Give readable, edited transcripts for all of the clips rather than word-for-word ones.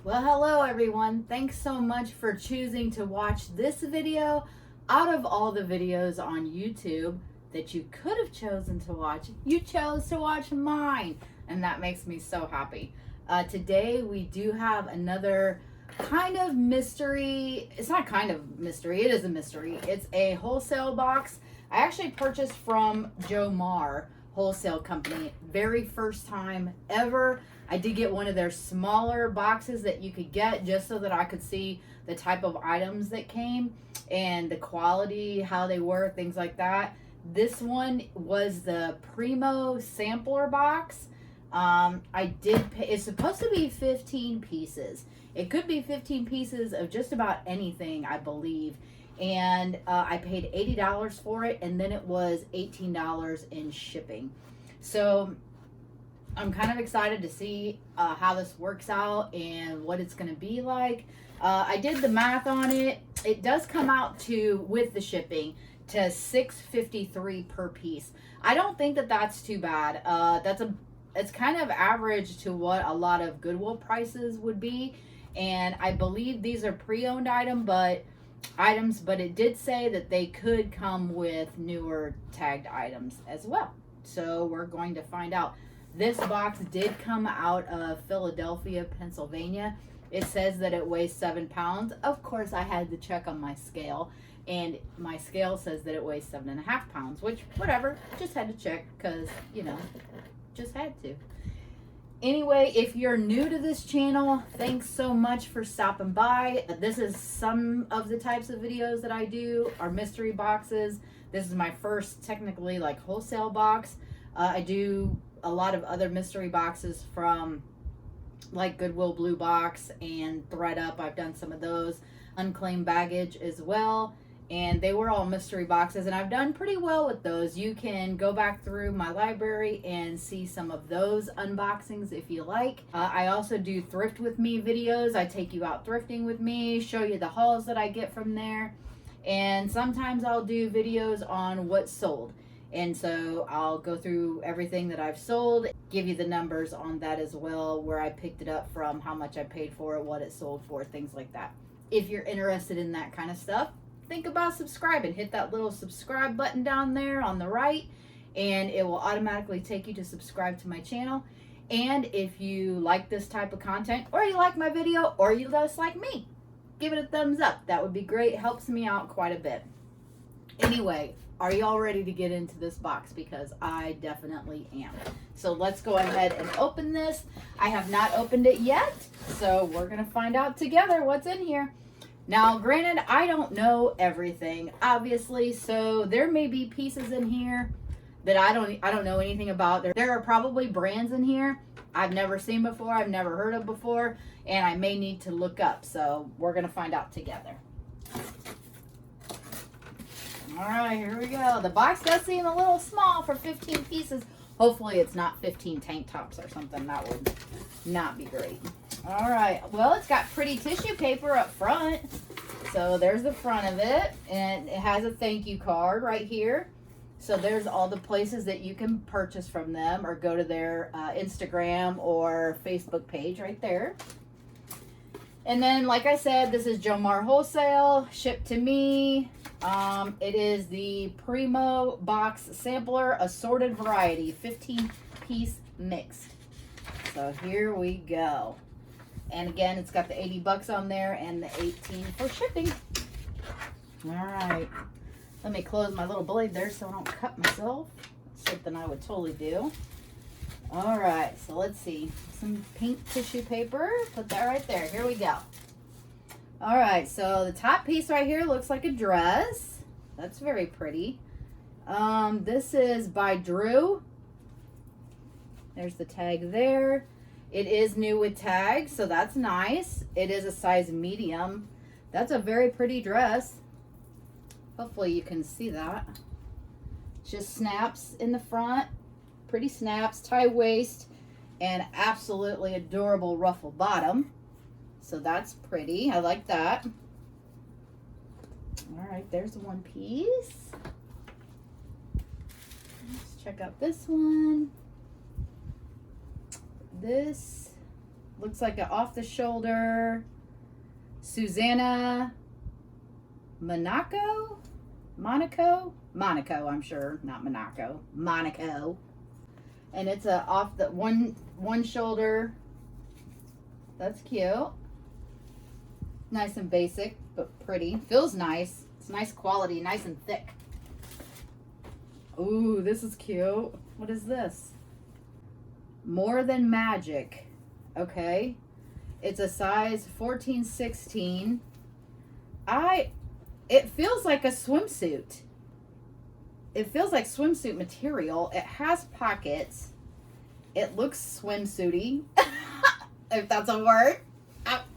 Well, hello everyone. Thanks so much for choosing to watch this video. Out of all the videos on YouTube that you could have chosen to watch, you chose to watch mine, and that makes me so happy. Today we do have another kind of mystery. It's not kind of mystery, it is a mystery. It's a wholesale box. I actually purchased from Jomar Wholesale Company. Very first time ever. I did get one of their smaller boxes that you could get just so that I could see the type of items that came and the quality, how they were, things like that. This one was the Primo Sampler box. I did pay, it's supposed to be 15 pieces. It could be 15 pieces of just about anything, I believe. And I paid $80 for it, and then it was $18 in shipping. So I'm kind of excited to see how this works out and what it's going to be like. I did the math on it. It does come out to, with the shipping, to $6.53 per piece. I don't think that that's too bad. It's kind of average to what a lot of Goodwill prices would be. And I believe these are pre-owned items, but it did say that they could come with newer tagged items as well. So we're going to find out. This box did come out of Philadelphia, Pennsylvania. It says that it weighs 7 pounds. Of course, I had to check on my scale, and my scale says that it weighs 7.5 pounds, which, whatever, just had to check because, you know, just had to. Anyway, if you're new to this channel, thanks so much for stopping by. This is some of the types of videos that I do are mystery boxes. This is my first technically like wholesale box. I do a lot of other mystery boxes from like Goodwill Blue Box and ThreadUp. I've done some of those. Unclaimed Baggage as well. And they were all mystery boxes, and I've done pretty well with those. You can go back through my library and see some of those unboxings if you like. I also do thrift with me videos. I take you out thrifting with me, show you the hauls that I get from there. And sometimes I'll do videos on what's sold. And so I'll go through everything that I've sold, give you the numbers on that as well, where I picked it up from, how much I paid for it, what it sold for, things like that. If you're interested in that kind of stuff, think about subscribing. Hit that little subscribe button down there on the right, and it will automatically take you to subscribe to my channel. And if you like this type of content, or you like my video, or you just like me, give it a thumbs up. That would be great. It helps me out quite a bit. Anyway, are y'all ready to get into this box? Because I definitely am. So let's go ahead and open this. I have not opened it yet, so we're gonna find out together what's in here. Now, granted, I don't know everything, obviously, so there may be pieces in here that I don't know anything about. There are probably brands in here I've never seen before, I've never heard of before, and I may need to look up. So we're gonna find out together. All right, here we go. The box does seem a little small for 15 pieces. Hopefully it's not 15 tank tops or something. That would not be great. All right, well, it's got pretty tissue paper up front. So there's the front of it, and it has a thank you card right here. So there's all the places that you can purchase from them or go to their Instagram or Facebook page right there. And then, like I said, this is Jomar Wholesale, shipped to me. It is the Primo Box Sampler Assorted Variety 15-piece mix. So here we go. And again, it's got the 80 bucks on there and the 18 for shipping. All right. Let me close my little blade there so I don't cut myself. Something I would totally do. All right, so let's see. Some pink tissue paper. Put that right there. Here we go. All right, so the top piece right here looks like a dress. That's very pretty. This is by Drew. There's the tag there. It is new with tags, so that's nice. It is a size medium. That's a very pretty dress. Hopefully you can see that. Just snaps in the front. Pretty snaps, tie waist, and absolutely adorable ruffle bottom. So that's pretty. I like that. All right, there's one piece. Let's check out this one. This Looks like an off the shoulder Susanna Monaco, I'm sure, not Monaco, Monaco. And it's a off the one shoulder. That's cute. Nice and basic, but pretty. Feels nice. It's nice quality, nice and thick. Ooh, this is cute. What is this? More Than Magic. Okay. It's a size 14-16. It feels like a swimsuit. It feels like swimsuit material. It has pockets. It looks swimsuity. If that's a word.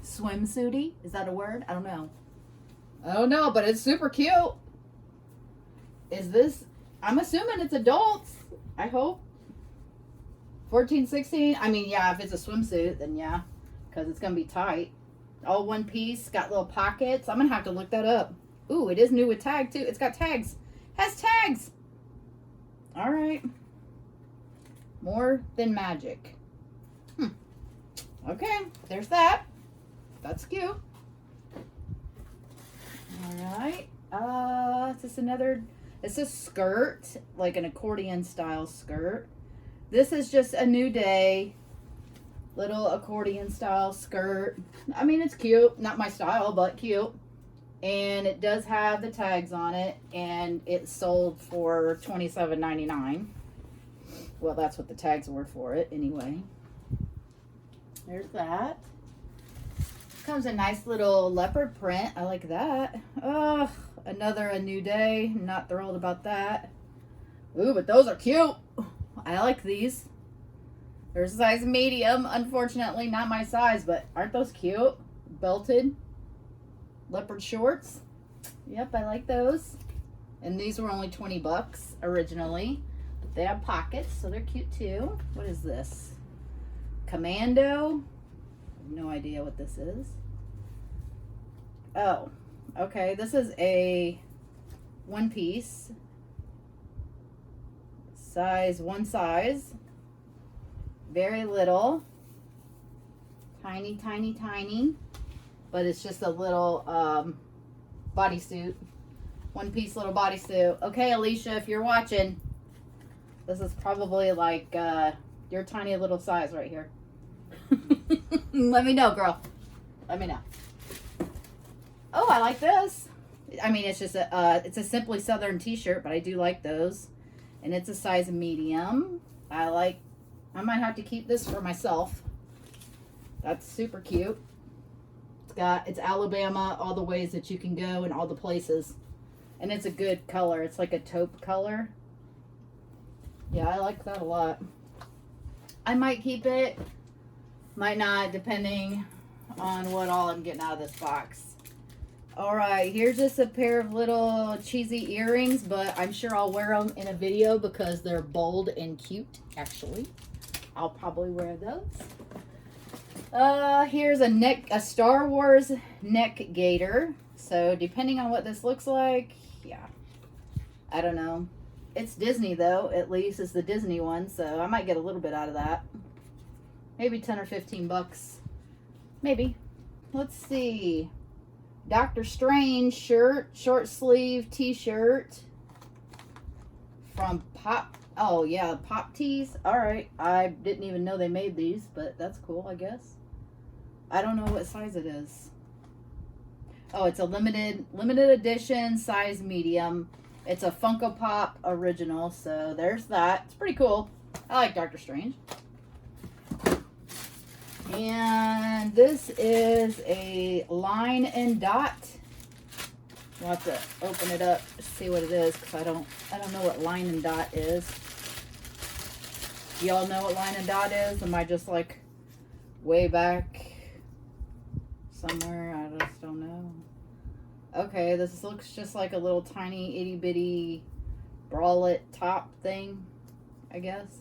Swimsuity? Is that a word? I don't know. I don't know, but it's super cute. Is this... I'm assuming it's adults. I hope. 14-16. I mean, yeah, if it's a swimsuit, then yeah. Because it's going to be tight. All one piece. Got little pockets. I'm going to have to look that up. Ooh, it is new with tag, too. It's got tags. Has tags. All right. More Than Magic. Okay, there's that. That's cute. All right. Is this another... It's a skirt, like an accordion style skirt. This is just a New Day little accordion style skirt. I mean, it's cute. Not my style, but cute. And it does have the tags on it, and it's sold for $27.99. Well, that's what the tags were for it anyway. There's that. Comes a nice little leopard print. I like that. Oh, another A New Day. Not thrilled about that. Ooh, but those are cute. I like these. They're size medium. Unfortunately, not my size, but aren't those cute? Belted leopard shorts. Yep, I like those. And these were only 20 bucks originally. But they have pockets, so they're cute too. What is this? Commando. I have no idea what this is. Oh, okay. This is a one piece. One size. Very little. Tiny, tiny, tiny. But it's just a little bodysuit. One piece little bodysuit. Okay, Alicia, if you're watching, this is probably like your tiny little size right here. Let me know, girl. Let me know. Oh, I like this. I mean, it's just it's a Simply Southern t-shirt, but I do like those. And it's a size medium. I might have to keep this for myself. That's super cute. It's Alabama, all the ways that you can go and all the places. And it's a good color. It's like a taupe color. Yeah, I like that a lot. I might keep it. Might not, depending on what all I'm getting out of this box. Alright, here's just a pair of little cheesy earrings, but I'm sure I'll wear them in a video because they're bold and cute, actually. I'll probably wear those. Here's a Star Wars neck gaiter. So, depending on what this looks like, yeah. I don't know. It's Disney, though. At least it's the Disney one, so I might get a little bit out of that. Maybe 10 or 15 bucks. Maybe. Let's see. Doctor Strange shirt, short sleeve t-shirt from Pop. Oh yeah, Pop Tees. All right, I didn't even know they made these, but that's cool, I guess. I don't know what size it is. Oh, it's a limited edition, size medium. It's a Funko Pop original, so there's that. It's pretty cool. I like Doctor Strange. And this is a line and dot. We'll have to open it up to see what it is because I don't know what line and dot is. Y'all know what line and dot is? Am I just like way back somewhere? I just don't know. Okay, this looks just like a little tiny itty bitty bralette top thing, I guess.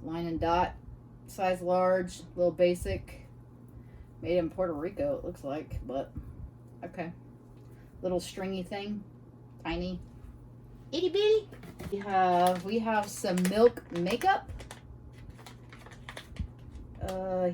Line and dot. Size large, little basic, made in Puerto Rico it looks like, but okay. Little stringy thing, tiny, itty bitty. We have some Milk makeup.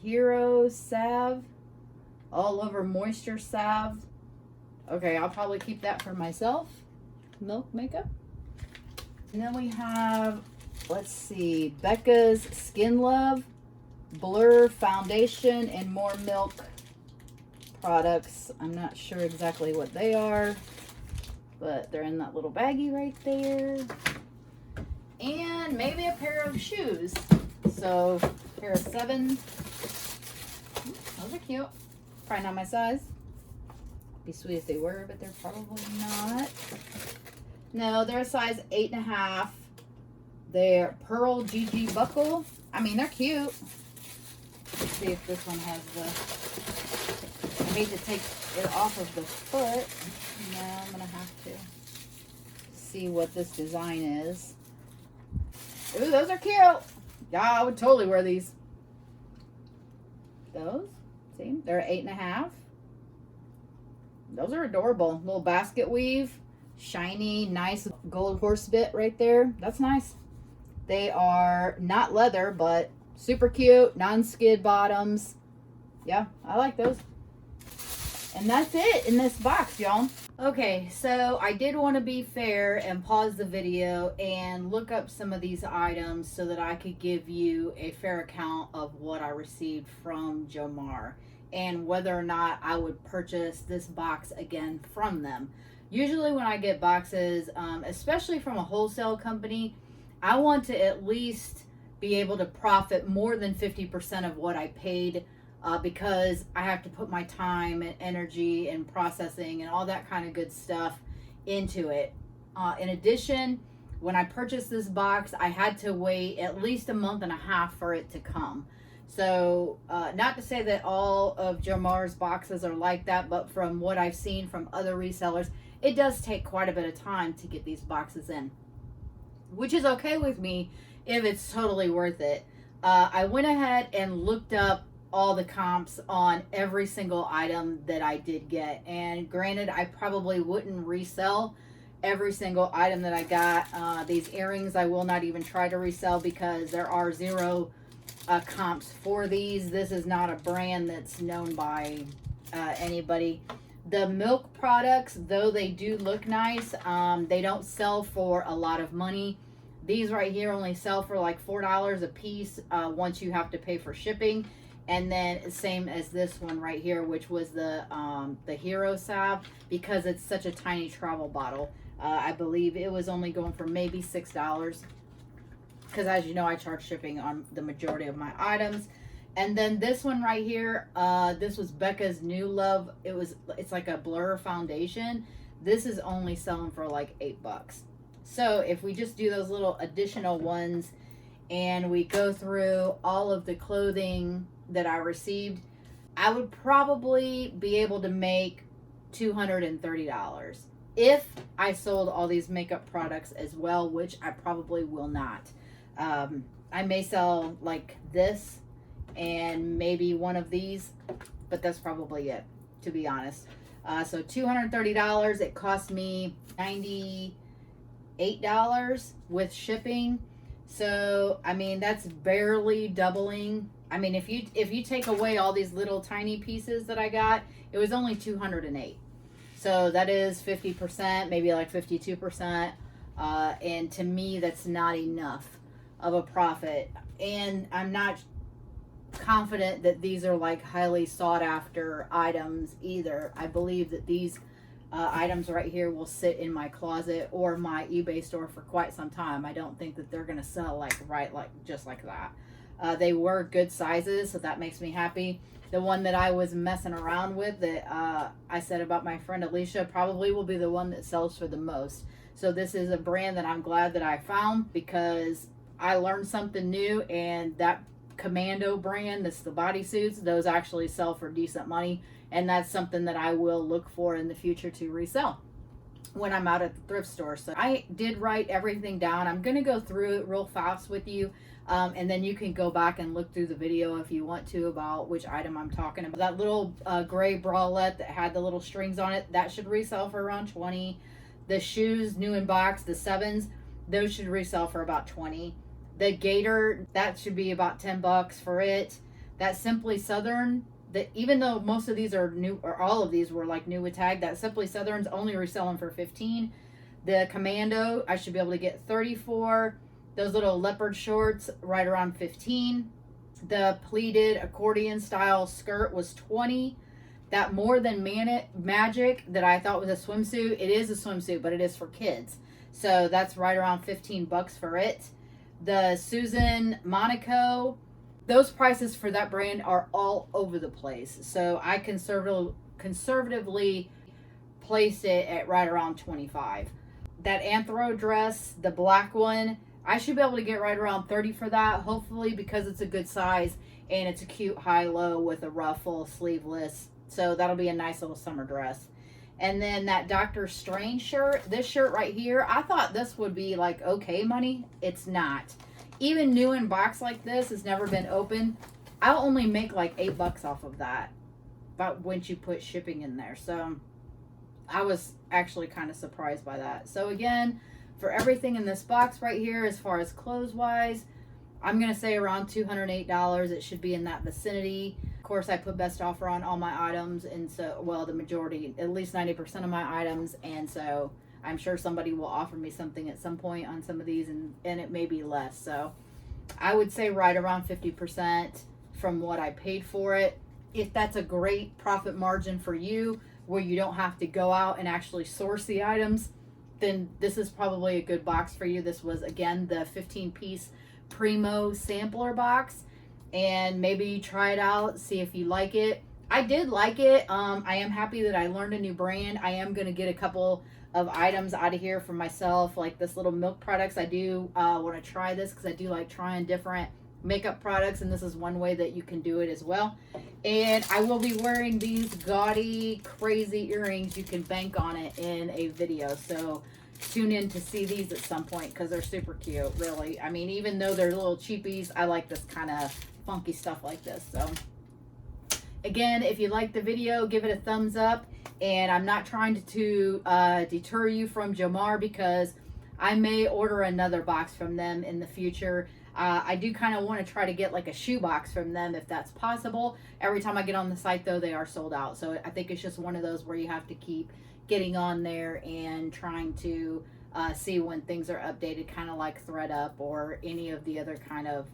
Hero salve, all over moisture salve. Okay, I'll probably keep that for myself. Milk makeup. And then we have, let's see, Becca's Skin Love Blur Foundation and More Milk products. I'm not sure exactly what they are, but they're in that little baggie right there. And maybe a pair of shoes. So, pair of 7. Those are cute. Probably not my size. Be sweet if they were, but they're probably not. No, they're a size 8.5. They're Pearl GG Buckle. I mean, they're cute. Let's see if this one has the... I hate to take it off of the foot. No, I'm going to have to see what this design is. Ooh, those are cute. Yeah, I would totally wear these. Those, see, they're 8.5. Those are adorable. Little basket weave, shiny, nice gold horse bit right there. That's nice. They are not leather, but super cute, non-skid bottoms. Yeah, I like those. And that's it in this box, y'all. Okay, so I did want to be fair and pause the video and look up some of these items so that I could give you a fair account of what I received from Jomar and whether or not I would purchase this box again from them. Usually when I get boxes, especially from a wholesale company, I want to at least be able to profit more than 50% of what I paid, because I have to put my time and energy and processing and all that kind of good stuff into it. In addition, when I purchased this box, I had to wait at least a month and a half for it to come. So not to say that all of Jomar's boxes are like that, but from what I've seen from other resellers, it does take quite a bit of time to get these boxes in, which is okay with me if it's totally worth it. I went ahead and looked up all the comps on every single item that I did get. And granted, I probably wouldn't resell every single item that I got. These earrings, I will not even try to resell because there are 0 comps for these. This is not a brand that's known by anybody. The milk products, though they do look nice, they don't sell for a lot of money. These right here only sell for like $4 a piece once you have to pay for shipping. And then same as this one right here, which was the Hero salve, because it's such a tiny travel bottle. I believe it was only going for maybe $6, because as you know, I charge shipping on the majority of my items. And then this one right here, this was Becca's New Love. It's like a blur foundation. This is only selling for like $8. So if we just do those little additional ones and we go through all of the clothing that I received, I would probably be able to make $230 if I sold all these makeup products as well, which I probably will not. I may sell like this and maybe one of these, but that's probably it, to be honest. So $230. It cost me $98 with shipping. So I mean, that's barely doubling. I mean, if you take away all these little tiny pieces that I got, it was only $208. So that is 50%, maybe like 52%. And to me, that's not enough of a profit. And I'm not confident that these are like highly sought after items either. I believe that these items right here will sit in my closet or my eBay store for quite some time. I don't think that they're gonna sell like just like that. They were good sizes, so that makes me happy. The one that I was messing around with that I said about my friend Alicia probably will be the one that sells for the most. So this is a brand that I'm glad that I found, because I learned something new, and that Commando brand, that's the bodysuits, those actually sell for decent money, and that's something that I will look for in the future to resell when I'm out at the thrift store. So I did write everything down. I'm going to go through it real fast with you, and then you can go back and look through the video if you want to about which item I'm talking about. That little gray bralette that had the little strings on it, that should resell for around $20. The shoes, new in box, the 7s, those should resell for about $20. The gator, that should be about $10 for it. That Simply Southern, that even though most of these are new, or all of these were like new with tag, that Simply Southern's only reselling for 15. The Commando, I should be able to get 34. Those little leopard shorts, right around 15. The pleated accordion style skirt was 20. That More Than Magic that I thought was a swimsuit, it is a swimsuit, but it is for kids. So that's right around 15 bucks for it. The Susan Monaco, those prices for that brand are all over the place. So I conservatively placed it at right around 25. That Anthro dress, the black one, I should be able to get right around 30 for that, hopefully, because it's a good size and it's a cute high-low with a ruffle, sleeveless. So that'll be a nice little summer dress. And then that Dr. Strange shirt, this shirt right here, I thought this would be like okay money. It's not. Even new in box like this, has never been open. I'll only make like $8 off of that, but once you put shipping in there. So I was actually kind of surprised by that. So again, for everything in this box right here, as far as clothes wise, I'm going to say around $208. It should be in that vicinity. Of course, I put best offer on all my items. And so, well, the majority, at least 90% of my items. And so I'm sure somebody will offer me something at some point on some of these, and it may be less. So I would say right around 50% from what I paid for it. If that's a great profit margin for you, where you don't have to go out and actually source the items, then this is probably a good box for you. This was, again, the 15-piece Primo Sampler box, and maybe you try it out, see if you like it. I did like it. I am happy that I learned a new brand. I am going to get a couple of items out of here for myself, like this little milk products. I do want to try this because I do like trying different makeup products, and this is one way that you can do it as well. And I will be wearing these gaudy, crazy earrings. You can bank on it in a video, so tune in to see these at some point because they're super cute, really. I mean, even though they're little cheapies, I like this kind of funky stuff like this. So again, if you like the video, give it a thumbs up. And I'm not trying to deter you from Jomar, because I may order another box from them in the future. I do kind of want to try to get like a shoe box from them if that's possible. Every time I get on the site, though, they are sold out. So I think it's just one of those where you have to keep getting on there and trying to see when things are updated, kind of like ThreadUp or any of the other kind of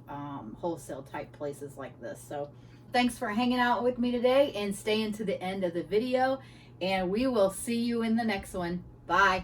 wholesale type places like this. So thanks for hanging out with me today and staying to the end of the video. And we will see you in the next one. Bye.